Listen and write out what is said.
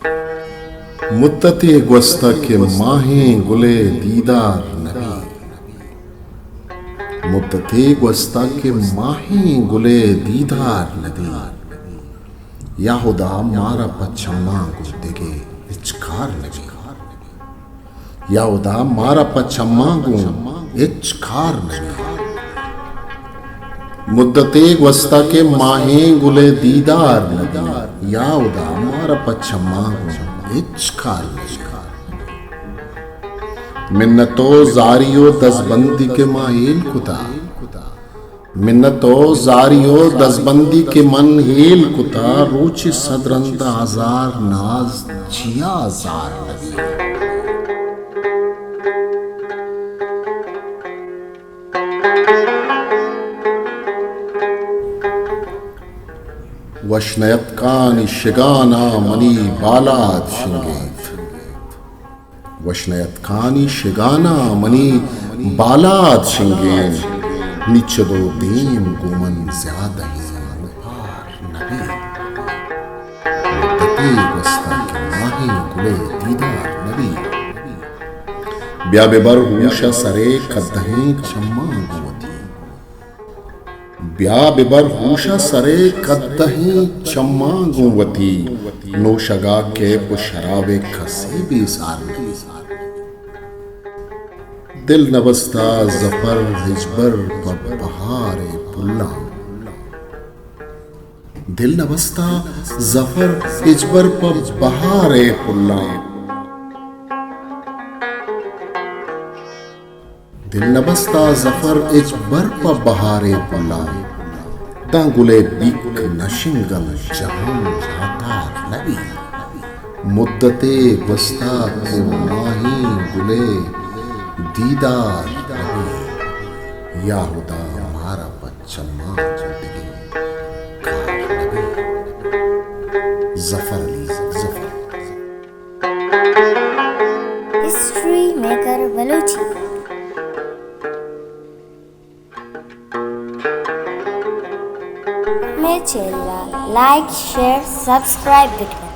मुद्दते गुस्ता के माहें गुले दीदार नबी, मुद्दते गुस्ता के माहें गुले दीदार नबी, याहुदा मारा पच्छम्मा गुद्देगे इचकार नबी, याहुदा मारा पच्छम्मा गु इचकार नबी, मुद्दते गुस्ता के माहें गुले दीदार नबी, याहुदा मारा पच्छम्मा गु इचकार मिन्नतो जारियो दसबंदी के माहिल कुता, मिन्नतो जारियो दसबंदी के मन हेल कुता, रूच सदरंदा हजार नाज जिया हजार नबी, वशनयत कान शिगाना मनी बालाद शिंगेत, वशनयत कानी शिगाना मनी बालाद शिंगेन, निचदो दीम गुमन ज्यादा ही नबी, मुद्दते गुस्ता के माही गुले दीदार नबी, ब्याबे बर हूशा सरे कद्दहें चम्मा गुवती, ब्या बिबर हूशा सरे कद्दही चम्मा गुवती, नोशगा के पुशराबे खसे बेसार, दिल नबस्ता जफर हिजबर बहारे पुल्ला, दिल नबस्ता जफर हिजबर बहारे पुल्ला, दिल नबस्ता जफर इजबर प बहारे पुल्ला, दांगुले बीक नशिंगल जहां हातार नबी, मुद्दते गुस्ता के माही गुले दीदार नबी, याहुदा हमारा पच्छम्मा जिंदगी नबी, जफर अली जफर। History maker Baluchi. मेरे चैनल लाइक शेयर सब्सक्राइब करें।